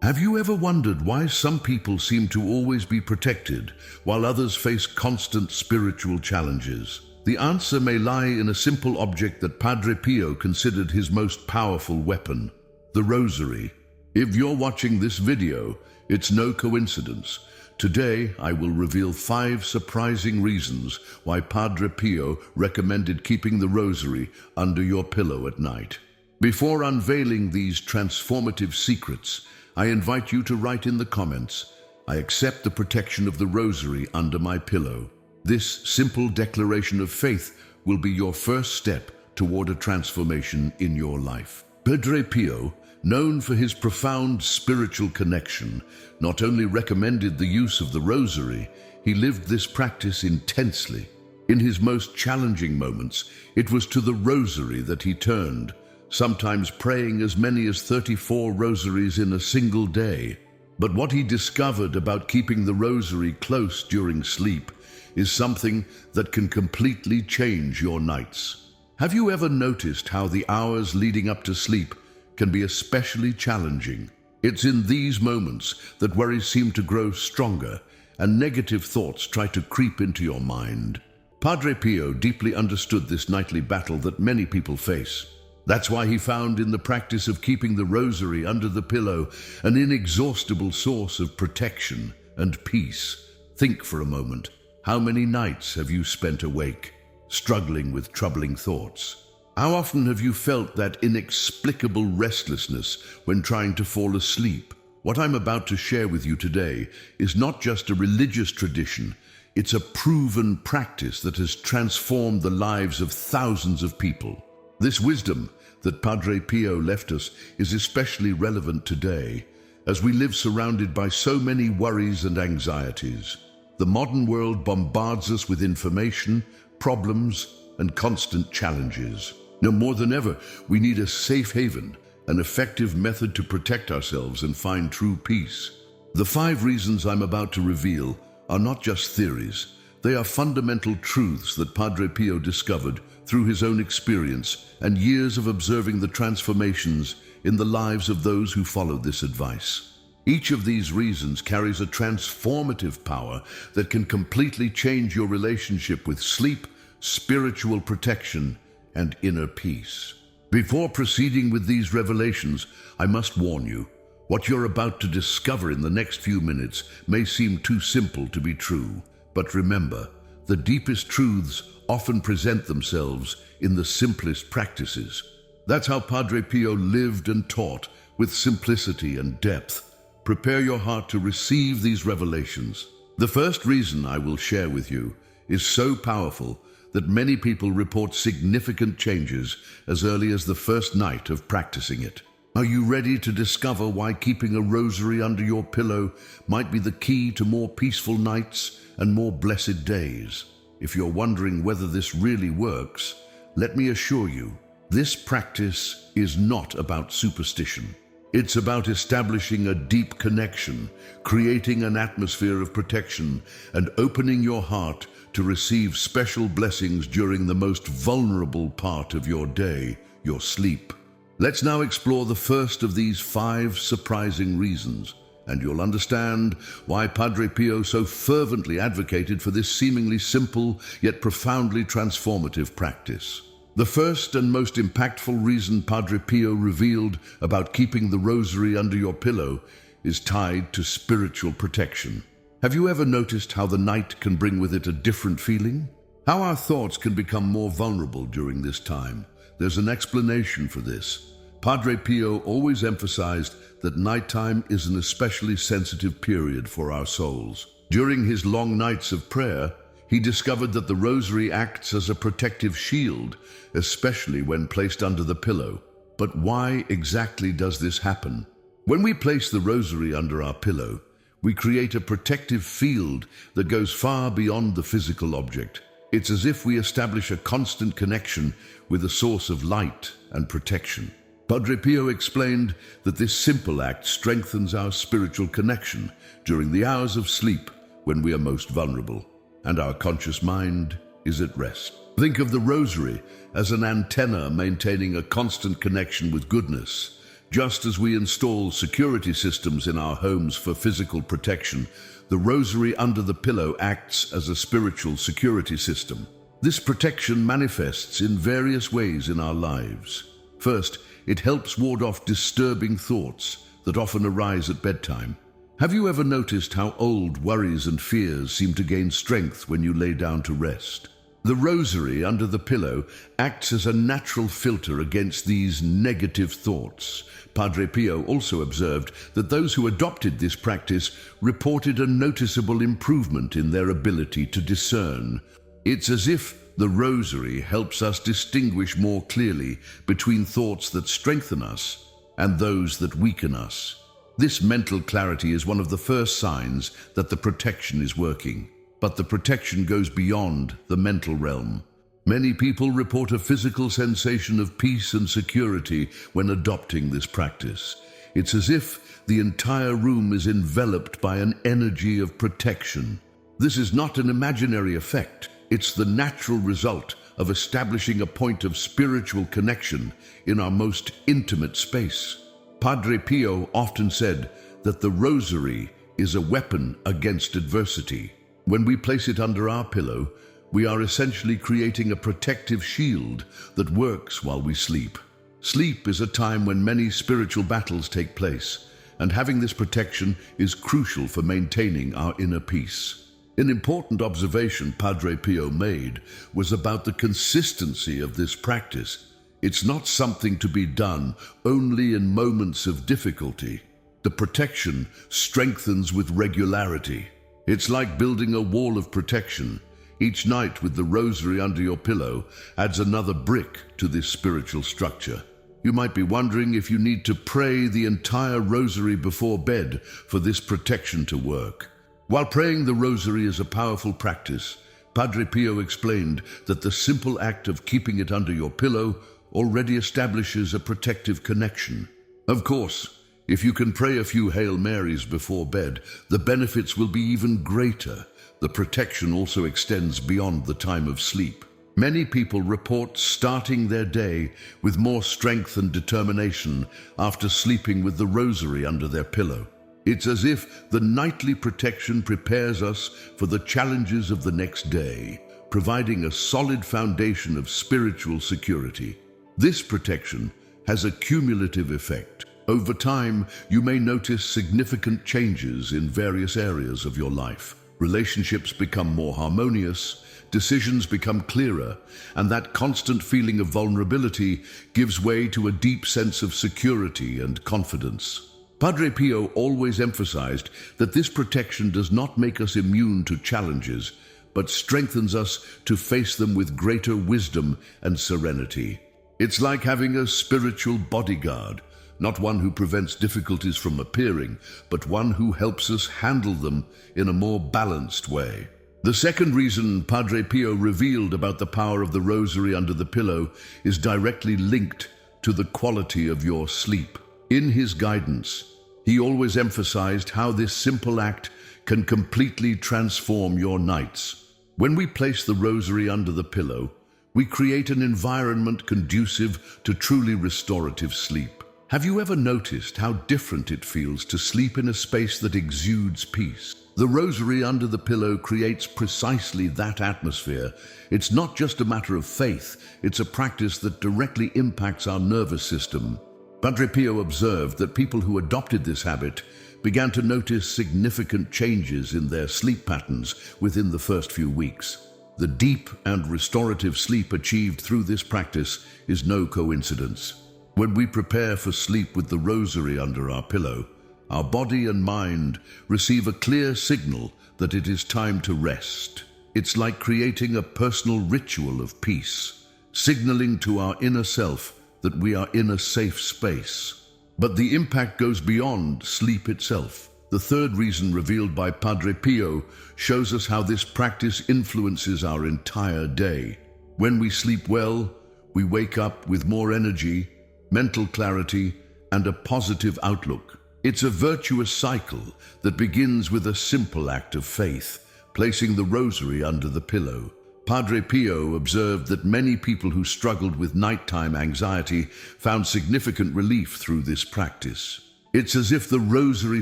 Have you ever wondered why some people seem to always be protected, while others face constant spiritual challenges? The answer may lie in a simple object that Padre Pio considered his most powerful weapon, the Rosary. If you're watching this video, it's no coincidence. Today, I will reveal 5 surprising reasons why Padre Pio recommended keeping the Rosary under your pillow at night. Before unveiling these transformative secrets, I invite you to write in the comments, "I accept the protection of the Rosary under my pillow." This simple declaration of faith will be your first step toward a transformation in your life. Padre Pio, known for his profound spiritual connection, not only recommended the use of the Rosary, he lived this practice intensely. In his most challenging moments, it was to the Rosary that he turned, sometimes praying as many as 34 rosaries in a single day. But what he discovered about keeping the Rosary close during sleep is something that can completely change your nights. Have you ever noticed how the hours leading up to sleep can be especially challenging? It's in these moments that worries seem to grow stronger and negative thoughts try to creep into your mind. Padre Pio deeply understood this nightly battle that many people face. That's why he found in the practice of keeping the Rosary under the pillow an inexhaustible source of protection and peace. Think for a moment. How many nights have you spent awake, struggling with troubling thoughts? How often have you felt that inexplicable restlessness when trying to fall asleep? What I'm about to share with you today is not just a religious tradition, it's a proven practice that has transformed the lives of thousands of people. This wisdom that Padre Pio left us is especially relevant today, as we live surrounded by so many worries and anxieties. The modern world bombards us with information, problems, and constant challenges. Now more than ever, we need a safe haven, an effective method to protect ourselves and find true peace. The 5 reasons I'm about to reveal are not just theories. They are fundamental truths that Padre Pio discovered through his own experience and years of observing the transformations in the lives of those who followed this advice. Each of these reasons carries a transformative power that can completely change your relationship with sleep, spiritual protection, and inner peace. Before proceeding with these revelations, I must warn you, what you're about to discover in the next few minutes may seem too simple to be true. But remember, the deepest truths often present themselves in the simplest practices. That's how Padre Pio lived and taught, with simplicity and depth. Prepare your heart to receive these revelations. The first reason I will share with you is so powerful that many people report significant changes as early as the first night of practicing it. Are you ready to discover why keeping a Rosary under your pillow might be the key to more peaceful nights and more blessed days? If you're wondering whether this really works, let me assure you, this practice is not about superstition. It's about establishing a deep connection, creating an atmosphere of protection, and opening your heart to receive special blessings during the most vulnerable part of your day, your sleep. Let's now explore the first of these 5 surprising reasons, and you'll understand why Padre Pio so fervently advocated for this seemingly simple yet profoundly transformative practice. The first and most impactful reason Padre Pio revealed about keeping the Rosary under your pillow is tied to spiritual protection. Have you ever noticed how the night can bring with it a different feeling? How our thoughts can become more vulnerable during this time? There's an explanation for this. Padre Pio always emphasized that nighttime is an especially sensitive period for our souls. During his long nights of prayer, he discovered that the Rosary acts as a protective shield, especially when placed under the pillow. But why exactly does this happen? When we place the Rosary under our pillow, we create a protective field that goes far beyond the physical object. It's as if we establish a constant connection with a source of light and protection. Padre Pio explained that this simple act strengthens our spiritual connection during the hours of sleep when we are most vulnerable, and our conscious mind is at rest. Think of the Rosary as an antenna maintaining a constant connection with goodness. Just as we install security systems in our homes for physical protection, the rosary under the pillow acts as a spiritual security system. This protection manifests in various ways in our lives. First, it helps ward off disturbing thoughts that often arise at bedtime. Have you ever noticed how old worries and fears seem to gain strength when you lay down to rest? The rosary under the pillow acts as a natural filter against these negative thoughts. Padre Pio also observed that those who adopted this practice reported a noticeable improvement in their ability to discern. It's as if the rosary helps us distinguish more clearly between thoughts that strengthen us and those that weaken us. This mental clarity is one of the first signs that the protection is working. But the protection goes beyond the mental realm. Many people report a physical sensation of peace and security when adopting this practice. It's as if the entire room is enveloped by an energy of protection. This is not an imaginary effect. It's the natural result of establishing a point of spiritual connection in our most intimate space. Padre Pio often said that the rosary is a weapon against adversity. When we place it under our pillow, we are essentially creating a protective shield that works while we sleep. Sleep is a time when many spiritual battles take place, and having this protection is crucial for maintaining our inner peace. An important observation Padre Pio made was about the consistency of this practice. It's not something to be done only in moments of difficulty. The protection strengthens with regularity. It's like building a wall of protection. Each night with the rosary under your pillow adds another brick to this spiritual structure. You might be wondering if you need to pray the entire rosary before bed for this protection to work. While praying the rosary is a powerful practice, Padre Pio explained that the simple act of keeping it under your pillow already establishes a protective connection. Of course, if you can pray a few Hail Marys before bed, the benefits will be even greater. The protection also extends beyond the time of sleep. Many people report starting their day with more strength and determination after sleeping with the rosary under their pillow. It's as if the nightly protection prepares us for the challenges of the next day, providing a solid foundation of spiritual security. This protection has a cumulative effect. Over time, you may notice significant changes in various areas of your life. Relationships become more harmonious, decisions become clearer, and that constant feeling of vulnerability gives way to a deep sense of security and confidence. Padre Pio always emphasized that this protection does not make us immune to challenges, but strengthens us to face them with greater wisdom and serenity. It's like having a spiritual bodyguard, not one who prevents difficulties from appearing, but one who helps us handle them in a more balanced way. The second reason Padre Pio revealed about the power of the rosary under the pillow is directly linked to the quality of your sleep. In his guidance, he always emphasized how this simple act can completely transform your nights. When we place the rosary under the pillow, we create an environment conducive to truly restorative sleep. Have you ever noticed how different it feels to sleep in a space that exudes peace? The rosary under the pillow creates precisely that atmosphere. It's not just a matter of faith, it's a practice that directly impacts our nervous system. Padre Pio observed that people who adopted this habit began to notice significant changes in their sleep patterns within the first few weeks. The deep and restorative sleep achieved through this practice is no coincidence. When we prepare for sleep with the rosary under our pillow, our body and mind receive a clear signal that it is time to rest. It's like creating a personal ritual of peace, signaling to our inner self that we are in a safe space. But the impact goes beyond sleep itself. The third reason revealed by Padre Pio shows us how this practice influences our entire day. When we sleep well, we wake up with more energy, mental clarity, and a positive outlook. It's a virtuous cycle that begins with a simple act of faith, placing the rosary under the pillow. Padre Pio observed that many people who struggled with nighttime anxiety found significant relief through this practice. It's as if the Rosary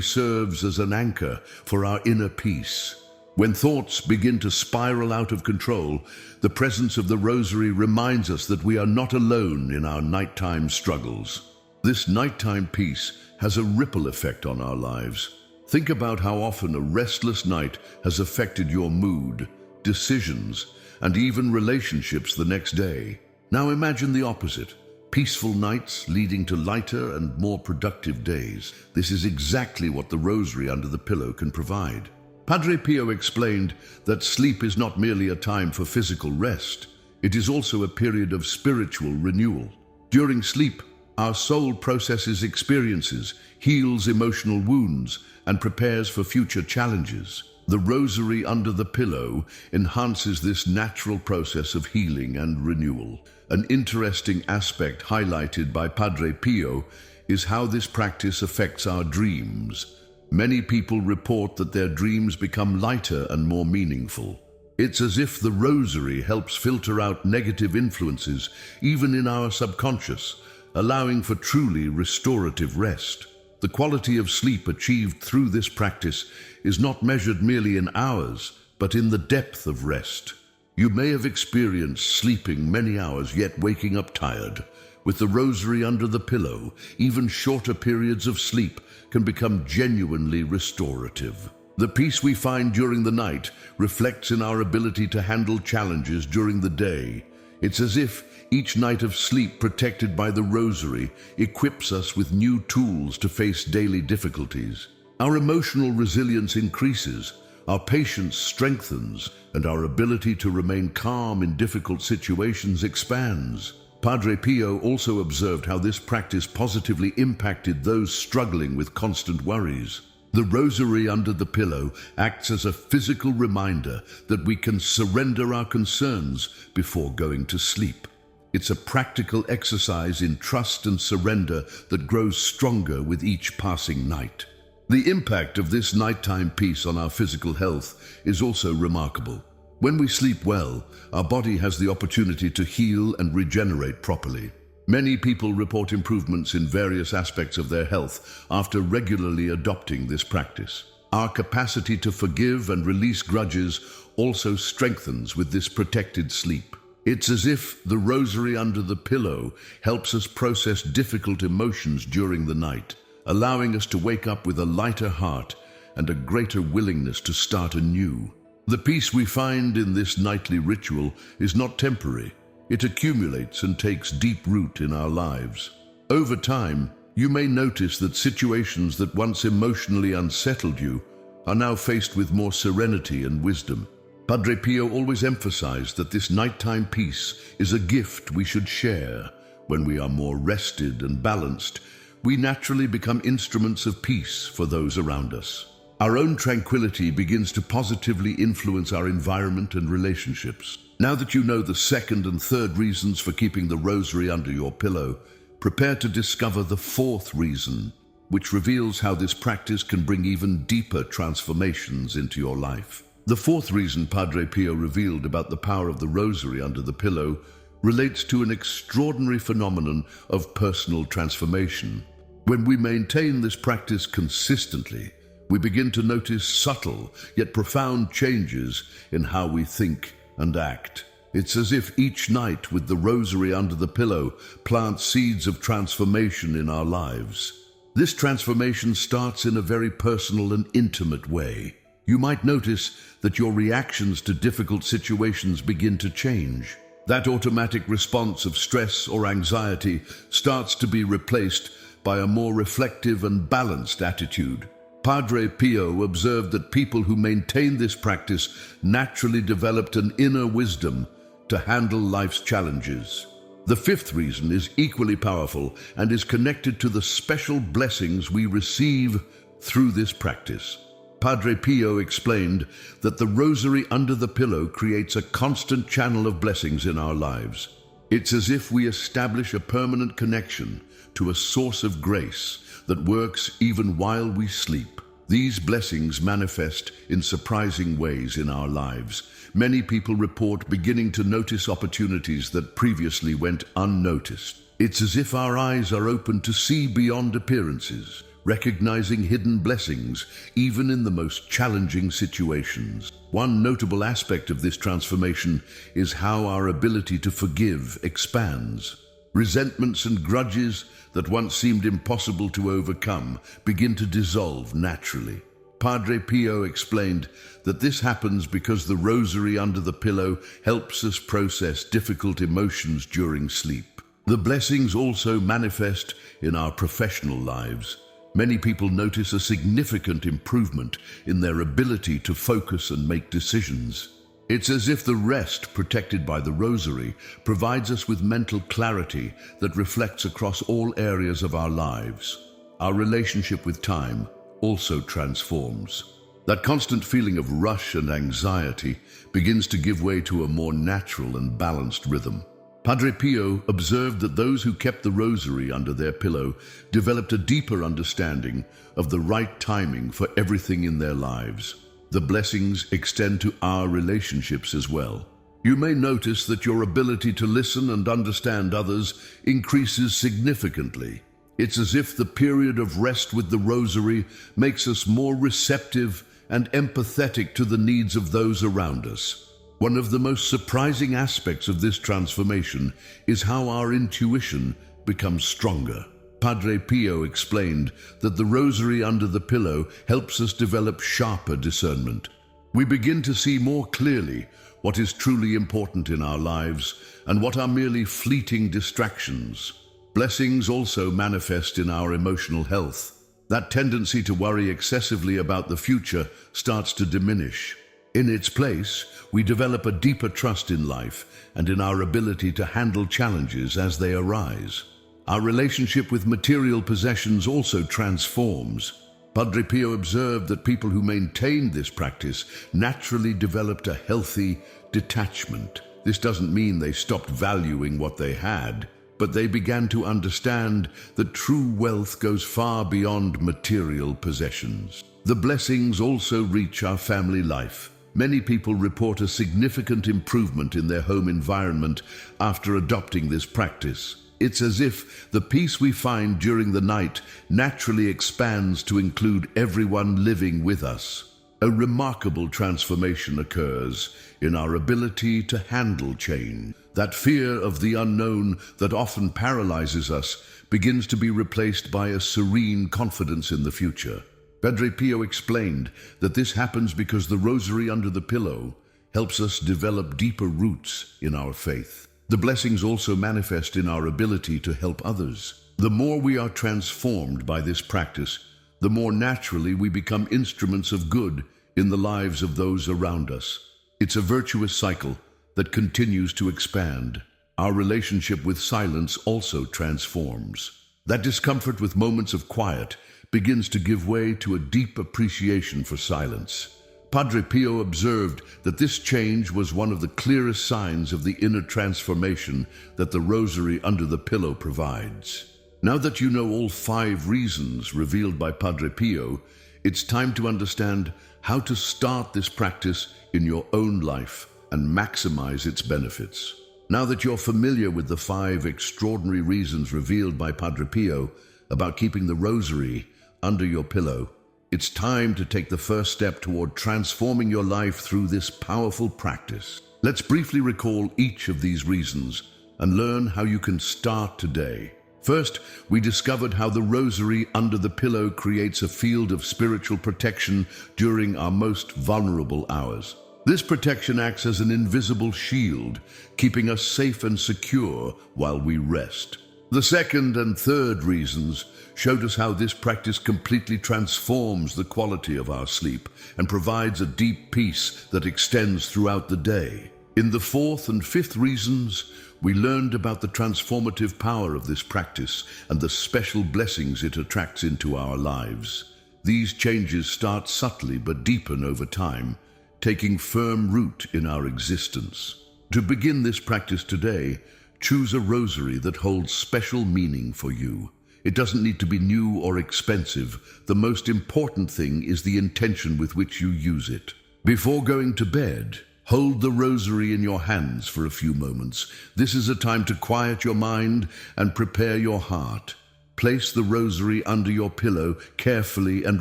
serves as an anchor for our inner peace. When thoughts begin to spiral out of control, the presence of the Rosary reminds us that we are not alone in our nighttime struggles. This nighttime peace has a ripple effect on our lives. Think about how often a restless night has affected your mood, decisions, and even relationships the next day. Now imagine the opposite. Peaceful nights leading to lighter and more productive days. This is exactly what the Rosary under the pillow can provide. Padre Pio explained that sleep is not merely a time for physical rest. It is also a period of spiritual renewal. During sleep, our soul processes experiences, heals emotional wounds, and prepares for future challenges. The Rosary under the pillow enhances this natural process of healing and renewal. An interesting aspect highlighted by Padre Pio is how this practice affects our dreams. Many people report that their dreams become lighter and more meaningful. It's as if the Rosary helps filter out negative influences, even in our subconscious, allowing for truly restorative rest. The quality of sleep achieved through this practice is not measured merely in hours, but in the depth of rest. You may have experienced sleeping many hours yet waking up tired. With the Rosary under the pillow, even shorter periods of sleep can become genuinely restorative. The peace we find during the night reflects in our ability to handle challenges during the day. It's as if each night of sleep protected by the Rosary equips us with new tools to face daily difficulties. Our emotional resilience increases, our patience strengthens, and our ability to remain calm in difficult situations expands. Padre Pio also observed how this practice positively impacted those struggling with constant worries. The Rosary under the pillow acts as a physical reminder that we can surrender our concerns before going to sleep. It's a practical exercise in trust and surrender that grows stronger with each passing night. The impact of this nighttime peace on our physical health is also remarkable. When we sleep well, our body has the opportunity to heal and regenerate properly. Many people report improvements in various aspects of their health after regularly adopting this practice. Our capacity to forgive and release grudges also strengthens with this protected sleep. It's as if the Rosary under the pillow helps us process difficult emotions during the night, allowing us to wake up with a lighter heart and a greater willingness to start anew. The peace we find in this nightly ritual is not temporary. It accumulates and takes deep root in our lives. Over time, you may notice that situations that once emotionally unsettled you are now faced with more serenity and wisdom. Padre Pio always emphasized that this nighttime peace is a gift we should share. When we are more rested and balanced, we naturally become instruments of peace for those around us. Our own tranquility begins to positively influence our environment and relationships. Now that you know the second and third reasons for keeping the Rosary under your pillow, prepare to discover the fourth reason, which reveals how this practice can bring even deeper transformations into your life. The fourth reason Padre Pio revealed about the power of the Rosary under the pillow relates to an extraordinary phenomenon of personal transformation. When we maintain this practice consistently, we begin to notice subtle yet profound changes in how we think and act. It's as if each night with the Rosary under the pillow plants seeds of transformation in our lives. This transformation starts in a very personal and intimate way. You might notice that your reactions to difficult situations begin to change. That automatic response of stress or anxiety starts to be replaced by a more reflective and balanced attitude. Padre Pio observed that people who maintained this practice naturally developed an inner wisdom to handle life's challenges. The fifth reason is equally powerful and is connected to the special blessings we receive through this practice. Padre Pio explained that the Rosary under the pillow creates a constant channel of blessings in our lives. It's as if we establish a permanent connection to a source of grace that works even while we sleep. These blessings manifest in surprising ways in our lives. Many people report beginning to notice opportunities that previously went unnoticed. It's as if our eyes are open to see beyond appearances, recognizing hidden blessings even in the most challenging situations. One notable aspect of this transformation is how our ability to forgive expands. Resentments and grudges that once seemed impossible to overcome begin to dissolve naturally. Padre Pio explained that this happens because the rosary under the pillow helps us process difficult emotions during sleep. The blessings also manifest in our professional lives. Many people notice a significant improvement in their ability to focus and make decisions. It's as if the rest protected by the rosary provides us with mental clarity that reflects across all areas of our lives. Our relationship with time also transforms. That constant feeling of rush and anxiety begins to give way to a more natural and balanced rhythm. Padre Pio observed that those who kept the rosary under their pillow developed a deeper understanding of the right timing for everything in their lives. The blessings extend to our relationships as well. You may notice that your ability to listen and understand others increases significantly. It's as if the period of rest with the rosary makes us more receptive and empathetic to the needs of those around us. One of the most surprising aspects of this transformation is how our intuition becomes stronger. Padre Pio explained that the rosary under the pillow helps us develop sharper discernment. We begin to see more clearly what is truly important in our lives and what are merely fleeting distractions. Blessings also manifest in our emotional health. That tendency to worry excessively about the future starts to diminish. In its place, we develop a deeper trust in life and in our ability to handle challenges as they arise. Our relationship with material possessions also transforms. Padre Pio observed that people who maintained this practice naturally developed a healthy detachment. This doesn't mean they stopped valuing what they had, but they began to understand that true wealth goes far beyond material possessions. The blessings also reach our family life. Many people report a significant improvement in their home environment after adopting this practice. It's as if the peace we find during the night naturally expands to include everyone living with us. A remarkable transformation occurs in our ability to handle change. That fear of the unknown that often paralyzes us begins to be replaced by a serene confidence in the future. Padre Pio explained that this happens because the rosary under the pillow helps us develop deeper roots in our faith. The blessings also manifest in our ability to help others. The more we are transformed by this practice, the more naturally we become instruments of good in the lives of those around us. It's a virtuous cycle that continues to expand. Our relationship with silence also transforms. That discomfort with moments of quiet begins to give way to a deep appreciation for silence. Padre Pio observed that this change was one of the clearest signs of the inner transformation that the rosary under the pillow provides. Now that you know all 5 reasons revealed by Padre Pio, it's time to understand how to start this practice in your own life and maximize its benefits. Now that you're familiar with the 5 extraordinary reasons revealed by Padre Pio about keeping the rosary under your pillow, it's time to take the first step toward transforming your life through this powerful practice. Let's briefly recall each of these reasons and learn how you can start today. First, we discovered how the rosary under the pillow creates a field of spiritual protection during our most vulnerable hours. This protection acts as an invisible shield, keeping us safe and secure while we rest. The second and third reasons showed us how this practice completely transforms the quality of our sleep and provides a deep peace that extends throughout the day. In the fourth and fifth reasons, we learned about the transformative power of this practice and the special blessings it attracts into our lives. These changes start subtly but deepen over time, taking firm root in our existence. To begin this practice today, choose a rosary that holds special meaning for you. It doesn't need to be new or expensive. The most important thing is the intention with which you use it. Before going to bed, hold the rosary in your hands for a few moments. This is a time to quiet your mind and prepare your heart. Place the rosary under your pillow carefully and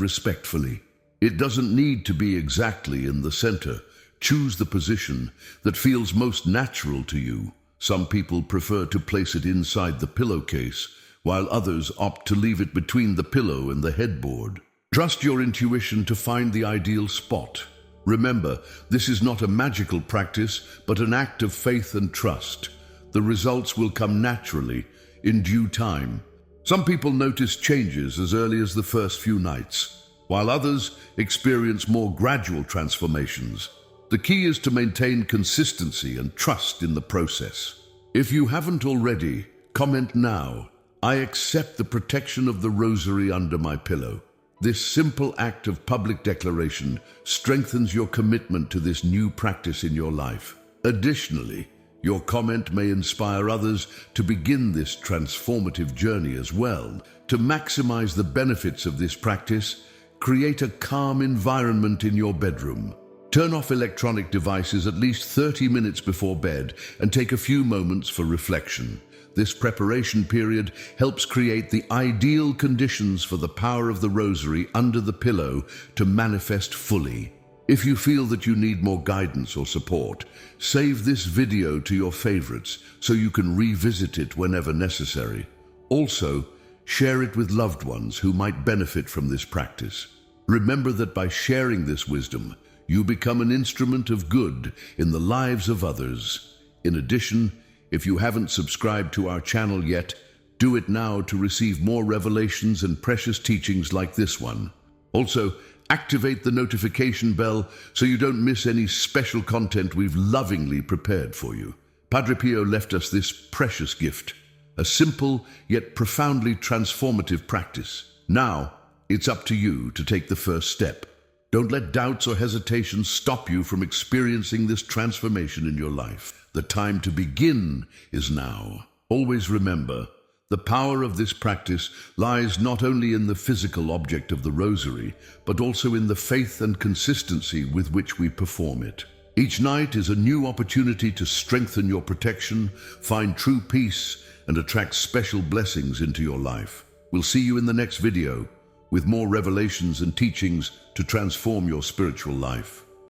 respectfully. It doesn't need to be exactly in the center. Choose the position that feels most natural to you. Some people prefer to place it inside the pillowcase, while others opt to leave it between the pillow and the headboard. Trust your intuition to find the ideal spot. Remember, this is not a magical practice, but an act of faith and trust. The results will come naturally, in due time. Some people notice changes as early as the first few nights, while others experience more gradual transformations. The key is to maintain consistency and trust in the process. If you haven't already, comment now. I accept the protection of the rosary under my pillow. This simple act of public declaration strengthens your commitment to this new practice in your life. Additionally, your comment may inspire others to begin this transformative journey as well. To maximize the benefits of this practice, create a calm environment in your bedroom. Turn off electronic devices at least 30 minutes before bed and take a few moments for reflection. This preparation period helps create the ideal conditions for the power of the rosary under the pillow to manifest fully. If you feel that you need more guidance or support, save this video to your favorites so you can revisit it whenever necessary. Also, share it with loved ones who might benefit from this practice. Remember that by sharing this wisdom, you become an instrument of good in the lives of others. In addition, if you haven't subscribed to our channel yet, do it now to receive more revelations and precious teachings like this one. Also, activate the notification bell so you don't miss any special content we've lovingly prepared for you. Padre Pio left us this precious gift, a simple yet profoundly transformative practice. Now, it's up to you to take the first step. Don't let doubts or hesitations stop you from experiencing this transformation in your life. The time to begin is now. Always remember, the power of this practice lies not only in the physical object of the rosary, but also in the faith and consistency with which we perform it. Each night is a new opportunity to strengthen your protection, find true peace, and attract special blessings into your life. We'll see you in the next video with more revelations and teachings to transform your spiritual life.